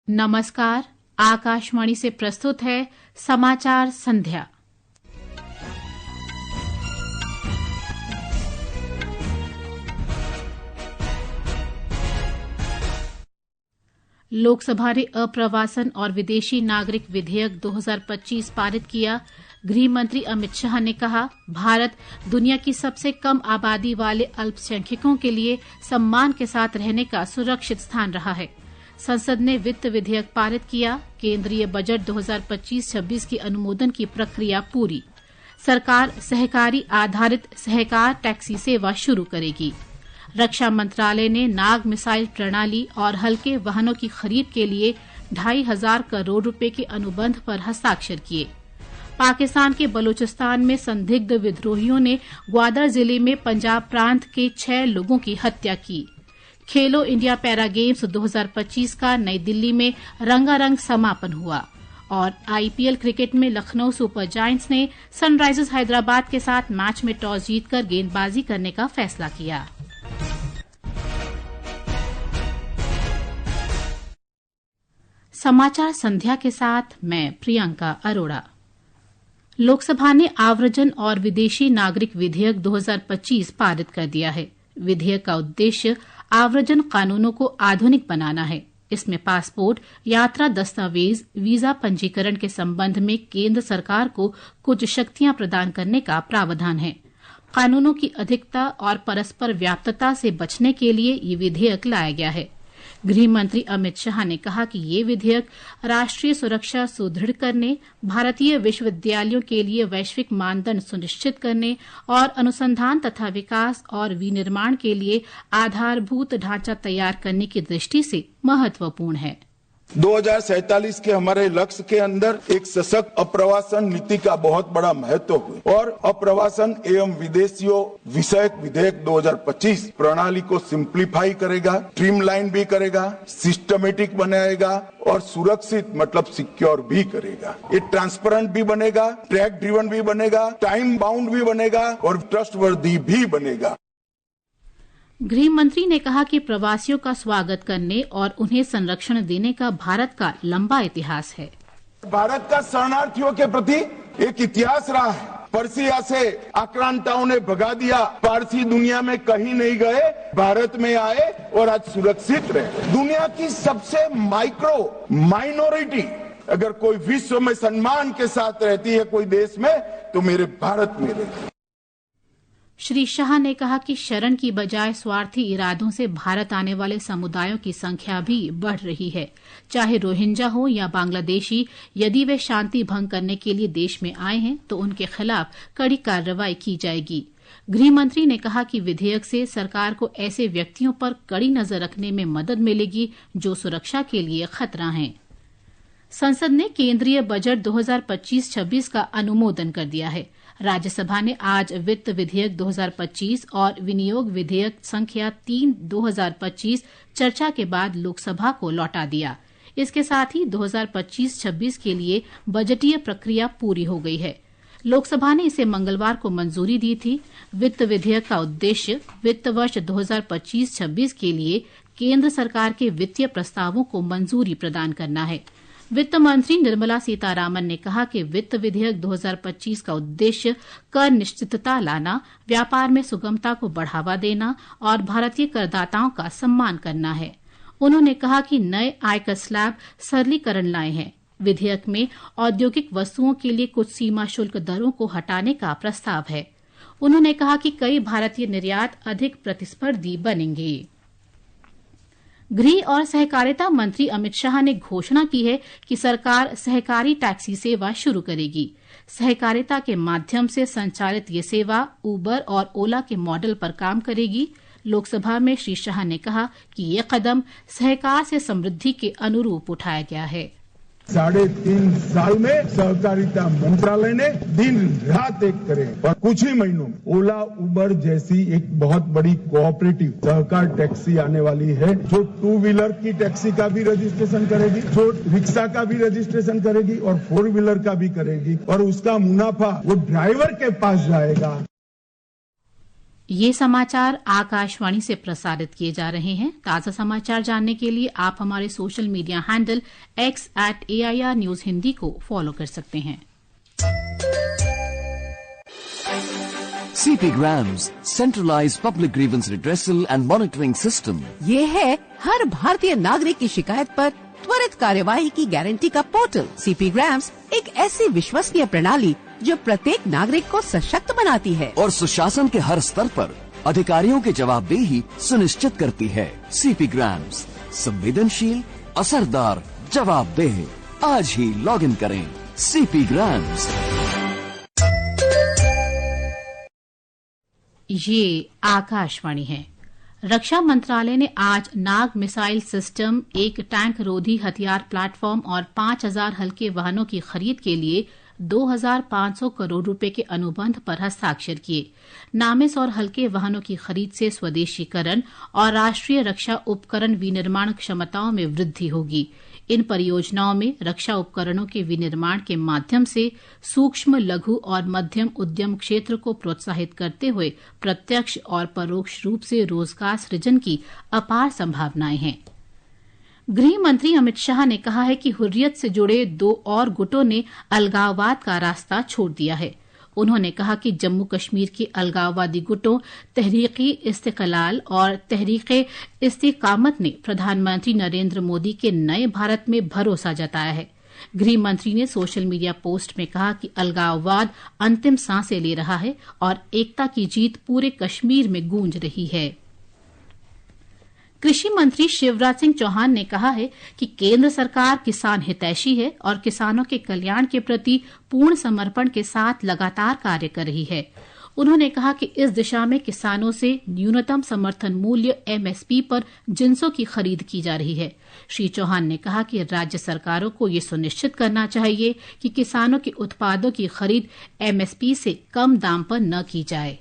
नमस्कार, आकाशवाणी से प्रस्तुत है समाचार संध्या। लोकसभा ने अप्रवासन और विदेशी नागरिक विधेयक 2025 पारित किया। गृह मंत्री अमित शाह ने कहा, भारत दुनिया की सबसे कम आबादी वाले अल्पसंख्यकों के लिए सम्मान के साथ रहने का सुरक्षित स्थान रहा है। संसद ने वित्त विधेयक पारित किया। केंद्रीय बजट 2025-26 की अनुमोदन की प्रक्रिया पूरी। सरकार सहकारी आधारित सहकार टैक्सी सेवा शुरू करेगी। रक्षा मंत्रालय ने नाग मिसाइल प्रणाली और हल्के वाहनों की खरीद के लिए 2,500 करोड़ रुपए के अनुबंध पर हस्ताक्षर किए। पाकिस्तान के बलूचिस्तान में संदिग्ध विद्रोहियों ने ग्वादर जिले में पंजाब प्रांत के 6 लोगों की हत्या की। खेलो इंडिया पैरा गेम्स 2025 का नई दिल्ली में रंगारंग समापन हुआ और आईपीएल क्रिकेट में लखनऊ सुपर जायंट्स ने सनराइजर्स हैदराबाद के साथ मैच में टॉस जीतकर गेंदबाजी करने का फैसला किया। समाचार संध्या के साथ मैं प्रियंका अरोड़ा। लोकसभा ने आव्रजन और विदेशी नागरिक विधेयक 2025 पारित कर दिया है। विधेयक का उद्देश्य आव्रजन कानूनों को आधुनिक बनाना है। इसमें पासपोर्ट, यात्रा दस्तावेज, वीजा पंजीकरण के संबंध में केंद्र सरकार को कुछ शक्तियां प्रदान करने का प्रावधान है। कानूनों की अधिकता और परस्पर व्याप्तता से बचने के लिए ये विधेयक लाया गया है। गृह मंत्री अमित शाह ने कहा कि ये विधेयक राष्ट्रीय सुरक्षा सुदृढ़ करने, भारतीय विश्वविद्यालयों के लिए वैश्विक मानदंड सुनिश्चित करने और अनुसंधान तथा विकास और विनिर्माण के लिए आधारभूत ढांचा तैयार करने की दृष्टि से महत्वपूर्ण है। 2047 के हमारे लक्ष्य के अंदर एक सशक्त अप्रवासन नीति का बहुत बड़ा महत्व है और अप्रवासन एवं विदेशियों विषयक विधेयक 2025 प्रणाली को सिंप्लीफाई करेगा, स्ट्रीमलाइन भी करेगा, सिस्टमेटिक बनाएगा और सुरक्षित मतलब सिक्योर भी करेगा। ये ट्रांसपेरेंट भी बनेगा, ट्रैक ड्रिवन भी बनेगा, टाइम बाउंड भी बनेगा और ट्रस्टवर्दी भी बनेगा। गृह मंत्री ने कहा कि प्रवासियों का स्वागत करने और उन्हें संरक्षण देने का भारत का लंबा इतिहास है। भारत का शरणार्थियों के प्रति एक इतिहास रहा है। पर्सिया से आक्रांताओं ने भगा दिया, पारसी दुनिया में कहीं नहीं गए, भारत में आए और आज सुरक्षित रहे। दुनिया की सबसे माइक्रो माइनॉरिटी अगर कोई विश्व में सम्मान के साथ रहती है कोई देश में तो मेरे भारत में रहती है। श्री शाह ने कहा कि शरण की बजाय स्वार्थी इरादों से भारत आने वाले समुदायों की संख्या भी बढ़ रही है। चाहे रोहिंग्या हो या बांग्लादेशी, यदि वे शांति भंग करने के लिए देश में आए हैं तो उनके खिलाफ कड़ी कार्रवाई की जाएगी। गृह मंत्री ने कहा कि विधेयक से सरकार को ऐसे व्यक्तियों पर कड़ी नजर रखने में मदद मिलेगी जो सुरक्षा के लिए खतरा हैं। संसद ने केंद्रीय बजट 2025-26 का अनुमोदन कर दिया है। राज्यसभा ने आज वित्त विधेयक 2025 और विनियोग विधेयक संख्या 3/2025 चर्चा के बाद लोकसभा को लौटा दिया। इसके साथ ही 2025-26 के लिए बजटीय प्रक्रिया पूरी हो गई है। लोकसभा ने इसे मंगलवार को मंजूरी दी थी। वित्त विधेयक का उद्देश्य वित्त वर्ष 2025-26 के लिए केंद्र सरकार के वित्तीय प्रस्तावों को मंजूरी प्रदान करना है। वित्त मंत्री निर्मला सीतारामन ने कहा कि वित्त विधेयक 2025 का उद्देश्य कर निश्चितता लाना, व्यापार में सुगमता को बढ़ावा देना और भारतीय करदाताओं का सम्मान करना है। उन्होंने कहा कि नए आयकर स्लैब सरलीकरण लाए हैं। विधेयक में औद्योगिक वस्तुओं के लिए कुछ सीमा शुल्क दरों को हटाने का प्रस्ताव है। उन्होंने कहा कि कई भारतीय निर्यात अधिक प्रतिस्पर्धी बनेंगे। गृह और सहकारिता मंत्री अमित शाह ने घोषणा की है कि सरकार सहकारी टैक्सी सेवा शुरू करेगी। सहकारिता के माध्यम से संचालित ये सेवा उबर और ओला के मॉडल पर काम करेगी। लोकसभा में श्री शाह ने कहा कि ये कदम सहकार से समृद्धि के अनुरूप उठाया गया है। 3.5 साल में सहकारिता मंत्रालय ने दिन रात एक करे और कुछ ही महीनों में ओला उबर जैसी एक बहुत बड़ी कोऑपरेटिव सहकार टैक्सी आने वाली है, जो 2 व्हीलर की टैक्सी का भी रजिस्ट्रेशन करेगी, जो रिक्शा का भी रजिस्ट्रेशन करेगी और 4 व्हीलर का भी करेगी और उसका मुनाफा वो ड्राइवर के पास जाएगा। ये समाचार आकाशवाणी से प्रसारित किए जा रहे हैं। ताजा समाचार जानने के लिए आप हमारे social media handle x@AIR News Hindi को फॉलो कर सकते हैं। CP Grams, centralized public grievance redressal and monitoring system. ये है हर भारतीय नागरिक की शिकायत पर त्वरित कार्यवाही की गारंटी का पोर्टल। CP Grams एक ऐसी विश्वसनीय प्रणाली जो प्रत्येक नागरिक को सशक्त बनाती है और सुशासन के हर स्तर पर अधिकारियों की जवाबदेही सुनिश्चित करती है। CP Grams, संवेदनशील, असरदार, जवाबदेह। आज ही लॉग इन करें CP Grams। ये आकाशवाणी है। रक्षा मंत्रालय ने आज नाग मिसाइल सिस्टम, एक टैंक रोधी हथियार प्लेटफॉर्म और 5,000 हल्के वाहनों की खरीद के लिए 2,500 करोड़ रुपए के अनुबंध पर हस्ताक्षर किए। नामिस और हल्के वाहनों की खरीद से स्वदेशीकरण और राष्ट्रीय रक्षा उपकरण विनिर्माण क्षमताओं में वृद्धि होगी। इन परियोजनाओं में रक्षा उपकरणों के विनिर्माण के माध्यम से सूक्ष्म, लघु और मध्यम उद्यम क्षेत्र को प्रोत्साहित करते हुए प्रत्यक्ष और परोक्ष रूप से रोजगार सृजन की अपार संभावनाएं हैं। गृह मंत्री अमित शाह ने कहा है कि हुर्रियत से जुड़े 2 और गुटों ने अलगाववाद का रास्ता छोड़ दिया है। उन्होंने कहा कि जम्मू कश्मीर के अलगाववादी गुटों तहरीक इस्तिकलाल और तहरीक इस्तिकामत ने प्रधानमंत्री नरेंद्र मोदी के नए भारत में भरोसा जताया है। गृह मंत्री ने सोशल मीडिया पोस्ट में कहा कि अलगाववाद अंतिम सांसें ले रहा है और एकता की जीत पूरे कश्मीर में गूंज रही है। कृषि मंत्री शिवराज सिंह चौहान ने कहा है कि केंद्र सरकार किसान हितैषी है और किसानों के कल्याण के प्रति पूर्ण समर्पण के साथ लगातार कार्य कर रही है। उन्होंने कहा कि इस दिशा में किसानों से न्यूनतम समर्थन मूल्य MSP पर जिंसों की खरीद की जा रही है। श्री चौहान ने कहा कि राज्य सरकारों को ये सुनिश्चित करना चाहिए कि किसानों के उत्पादों की खरीद MSP से कम दाम पर न की जाए।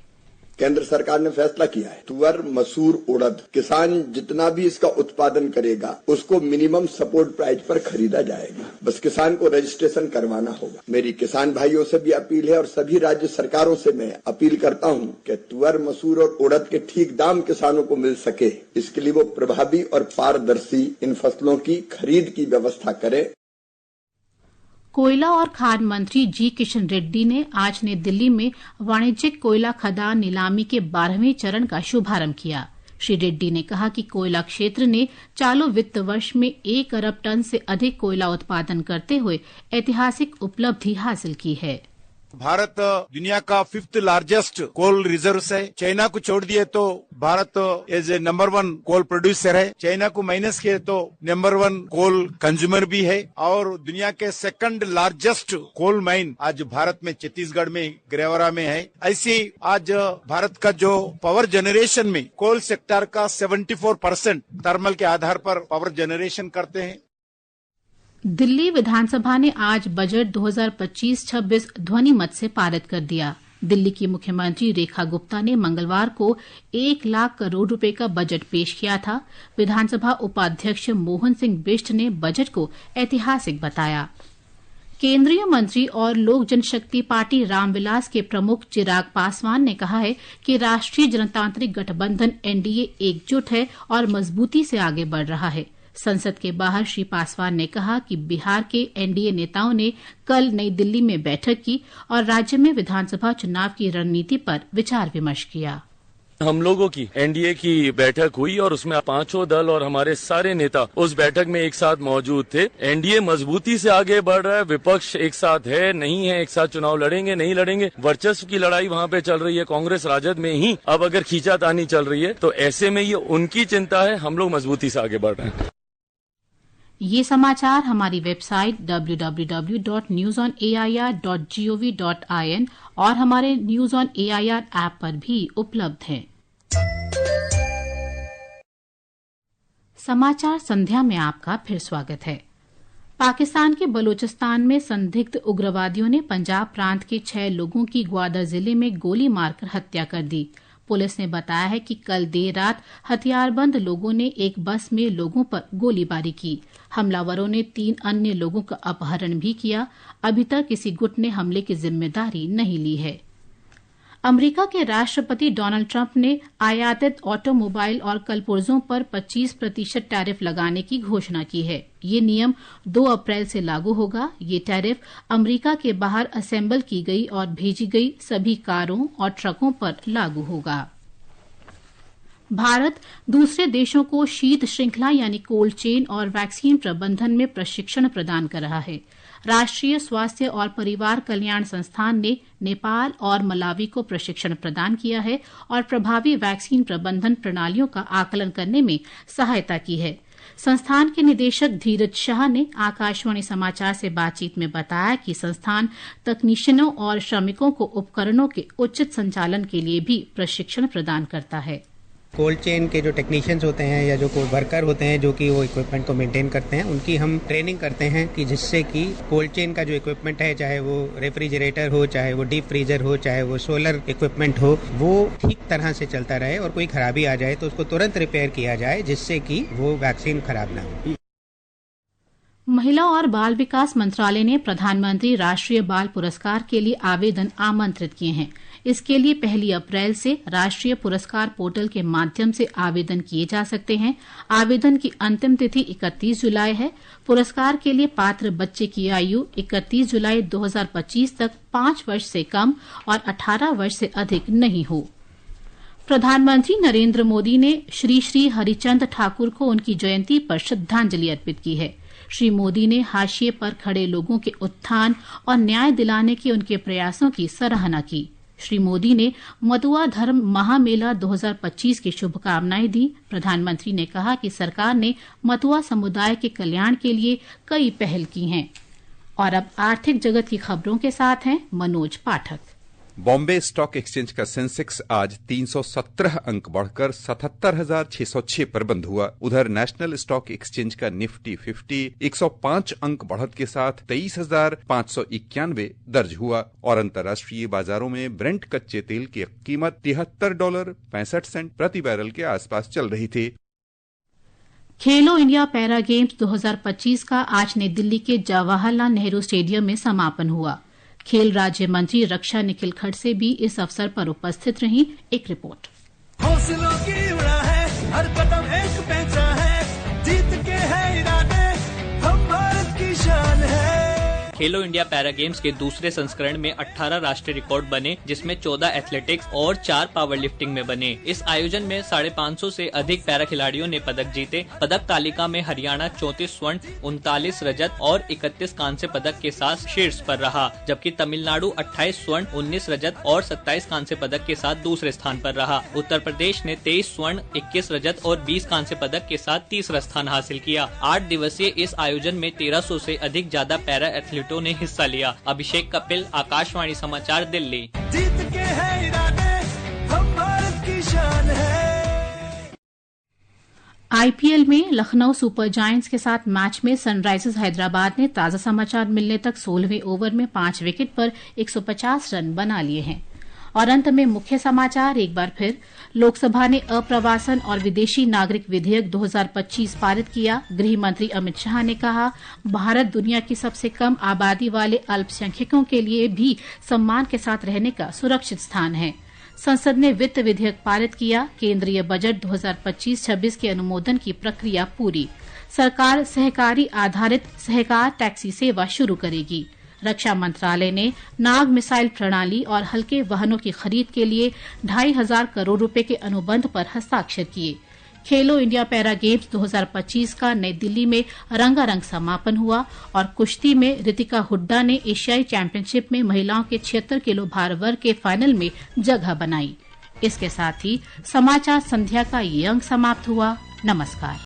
केंद्र सरकार ने फैसला किया है तुअर, मसूर, उड़द किसान जितना भी इसका उत्पादन करेगा उसको मिनिमम सपोर्ट प्राइस पर खरीदा जाएगा। बस किसान को रजिस्ट्रेशन करवाना होगा। मेरी किसान भाइयों से भी अपील है और सभी राज्य सरकारों से मैं अपील करता हूं कि तुअर, मसूर और उड़द के ठीक दाम किसानों को मिल सके, इसके लिए वो प्रभावी और पारदर्शी इन फसलों की खरीद की व्यवस्था करें। कोयला और खान मंत्री जी किशन रेड्डी ने आज नई दिल्ली में वाणिज्यिक कोयला खदान नीलामी के 12वें चरण का शुभारंभ किया। श्री रेड्डी ने कहा कि कोयला क्षेत्र ने चालू वित्त वर्ष में 1 अरब टन से अधिक कोयला उत्पादन करते हुए ऐतिहासिक उपलब्धि हासिल की है। भारत दुनिया का 5th लार्जेस्ट कोल रिजर्व है। चाइना को छोड़ दिए तो Bharat as a number 1 coal producer है। चाइना को माइनस किए तो नंबर 1 कोल कंज्यूमर भी है और दुनिया के 2nd लार्जेस्ट कोल माइन आज भारत में छत्तीसगढ़ में ग्रेवरा में है। ऐसे आज भारत का जो पावर जनरेशन में कोल सेक्टर का 74% थर्मल के आधार पर पावर जनरेशन करते हैं। दिल्ली विधानसभा ने आज बजट 2025-26 ध्वनि मत से पारित कर दिया। दिल्ली की मुख्यमंत्री रेखा गुप्ता ने मंगलवार को 1 लाख करोड़ रुपए का बजट पेश किया था। विधानसभा उपाध्यक्ष मोहन सिंह बिष्ट ने बजट को ऐतिहासिक बताया। केंद्रीय मंत्री और लोक जनशक्ति पार्टी रामविलास के प्रमुख चिराग पासवान ने कहा है कि राष्ट्रीय जनतांत्रिक गठबंधन NDA एकजुट है और मजबूती से आगे बढ़ रहा है। संसद के बाहर श्री पासवान ने कहा कि बिहार के NDA नेताओं ने कल नई दिल्ली में बैठक की और राज्य में विधानसभा चुनाव की रणनीति पर विचार विमर्श किया। हम लोगों की NDA की बैठक हुई और उसमें 5 दल और हमारे सारे नेता उस बैठक में एक साथ मौजूद थे। NDA मजबूती से आगे बढ़ रहा है। विपक्ष एक साथ है, नहीं है, एक साथ चुनाव लड़ेंगे, नहीं लड़ेंगे। वर्चस्व की लड़ाई वहाँ पे चल रही है। कांग्रेस राजद में ही अब अगर खींचातानी चल रही है तो ऐसे में ये उनकी चिंता है। हम लोग मजबूती से आगे बढ़ रहे हैं। ये समाचार हमारी वेबसाइट www.newsonair.gov.in और हमारे न्यूज ऑन AIR ऐप पर भी उपलब्ध हैं। समाचार संध्या में आपका फिर स्वागत है। पाकिस्तान के बलूचिस्तान में संदिग्ध उग्रवादियों ने पंजाब प्रांत के 6 लोगों की ग्वादर जिले में गोली मारकर हत्या कर दी। पुलिस ने बताया है कि कल देर रात हथियारबंद लोगों ने एक बस में लोगों पर गोलीबारी की। हमलावरों ने 3 अन्य लोगों का अपहरण भी किया। अभी तक किसी गुट ने हमले की जिम्मेदारी नहीं ली है। अमेरिका के राष्ट्रपति डोनाल्ड ट्रंप ने आयातित ऑटोमोबाइल और कलपुर्जों पर 25% टैरिफ लगाने की घोषणा की है। ये नियम 2 अप्रैल से लागू होगा। ये टैरिफ अमेरिका के बाहर असेंबल की गई और भेजी गई सभी कारों और ट्रकों पर लागू होगा। भारत दूसरे देशों को शीत श्रृंखला यानी कोल्ड चेन और वैक्सीन प्रबंधन में प्रशिक्षण प्रदान कर रहा है। राष्ट्रीय स्वास्थ्य और परिवार कल्याण संस्थान ने नेपाल और मलावी को प्रशिक्षण प्रदान किया है और प्रभावी वैक्सीन प्रबंधन प्रणालियों का आकलन करने में सहायता की है। संस्थान के निदेशक धीरज शाह ने आकाशवाणी समाचार से बातचीत में बताया कि संस्थान तकनीशियनों और श्रमिकों को उपकरणों के उचित संचालन के लिए भी प्रशिक्षण प्रदान करता है। कोल्ड चेन के जो टेक्नीशियंस होते हैं या जो वर्कर होते हैं जो कि वो इक्विपमेंट को मेंटेन करते हैं, उनकी हम ट्रेनिंग करते हैं कि जिससे कि कोल्ड चेन का जो इक्विपमेंट है, चाहे वो रेफ्रिजरेटर हो, चाहे वो डीप फ्रीजर हो, चाहे वो सोलर इक्विपमेंट हो, वो ठीक तरह से चलता रहे और कोई खराबी आ जाए तो उसको तुरंत रिपेयर किया जाए जिससे कि वो वैक्सीन खराब ना हो। महिला और बाल विकास मंत्रालय ने प्रधानमंत्री राष्ट्रीय बाल पुरस्कार के लिए आवेदन आमंत्रित किए हैं। इसके लिए 1 अप्रैल से राष्ट्रीय पुरस्कार पोर्टल के माध्यम से आवेदन किए जा सकते हैं। आवेदन की अंतिम तिथि 31 जुलाई है। पुरस्कार के लिए पात्र बच्चे की आयु 31 जुलाई 2025 तक 5 वर्ष से कम और 18 वर्ष से अधिक नहीं हो। प्रधानमंत्री नरेंद्र मोदी ने श्री श्री हरिचंद ठाकुर को उनकी जयंती पर श्रद्धांजलि अर्पित की है। श्री मोदी ने हाशिए पर खड़े लोगों के उत्थान और न्याय दिलाने के उनके प्रयासों की सराहना की। श्री मोदी ने मतुआ धर्म महामेला 2025 की शुभकामनाएं दी। प्रधानमंत्री ने कहा कि सरकार ने मतुआ समुदाय के कल्याण के लिए कई पहल की हैं। और अब आर्थिक जगत की खबरों के साथ हैं मनोज पाठक। बॉम्बे स्टॉक एक्सचेंज का सेंसेक्स आज 317 अंक बढ़कर 77,606 पर बंद हुआ। उधर नेशनल स्टॉक एक्सचेंज का निफ्टी 50 105 अंक बढ़त के साथ 23,591 दर्ज हुआ और अंतर्राष्ट्रीय बाजारों में ब्रेंट कच्चे तेल की कीमत $73.65 प्रति बैरल के आसपास चल रही थी। खेलो इंडिया पैरा गेम्स 2025 का आज नई दिल्ली के जवाहरलाल नेहरू स्टेडियम में समापन हुआ। खेल राज्य मंत्री रक्षा निखिल खड़से भी इस अवसर पर उपस्थित रहीं। एक रिपोर्ट। हौसलों की उड़ा है, हर कदम एक पहचान है, जीत के है इरादे, हम भारत की शान है। खेलो इंडिया पैरा गेम्स के दूसरे संस्करण में 18 राष्ट्रीय रिकॉर्ड बने, जिसमें 14 एथलेटिक्स और 4 पावर लिफ्टिंग में बने। इस आयोजन में 550 से अधिक पैरा खिलाड़ियों ने पदक जीते। पदक तालिका में हरियाणा 34 स्वर्ण, 39 रजत और 31 कांस्य पदक के साथ शीर्ष पर रहा, जबकि तमिलनाडु 28 स्वर्ण, 19 रजत और 27 कांस्य पदक के साथ दूसरे स्थान पर रहा। उत्तर प्रदेश ने 23 स्वर्ण, 21 रजत और 20 कांस्य पदक के साथ तीसरा स्थान हासिल किया। 8 दिवसीय इस आयोजन में 1300 से अधिक ज्यादा पैरा एथलीटों ने हिस्सा लिया। अभिषेक कपिल, आकाशवाणी समाचार, दिल्ली। जीत के है इरादे, हम भारत की शान है। आईपीएल में लखनऊ सुपर जायंट्स के साथ मैच में सनराइजर्स हैदराबाद ने ताजा समाचार मिलने तक 16वें ओवर में 5 विकेट पर 150 रन बना लिए हैं। और अंत में मुख्य समाचार एक बार फिर। लोकसभा ने अप्रवासन और विदेशी नागरिक विधेयक 2025 पारित किया। गृह मंत्री अमित शाह ने कहा, भारत दुनिया की सबसे कम आबादी वाले अल्पसंख्यकों के लिए भी सम्मान के साथ रहने का सुरक्षित स्थान है। संसद ने वित्त विधेयक पारित किया। केंद्रीय बजट 2025-26 के अनुमोदन की प्रक्रिया पूरी। सरकार सहकारी आधारित सहकार टैक्सी सेवा शुरू करेगी। रक्षा मंत्रालय ने नाग मिसाइल प्रणाली और हल्के वाहनों की खरीद के लिए 2,500 करोड़ रुपए के अनुबंध पर हस्ताक्षर किए। खेलो इंडिया पैरा गेम्स 2025 का नई दिल्ली में रंगारंग समापन हुआ और कुश्ती में रितिका हुड्डा ने एशियाई चैंपियनशिप में महिलाओं के 76 किलो भार वर्ग के फाइनल में जगह बनाई। इसके साथ ही समाचार संध्या का ये अंक समाप्त हुआ। नमस्कार।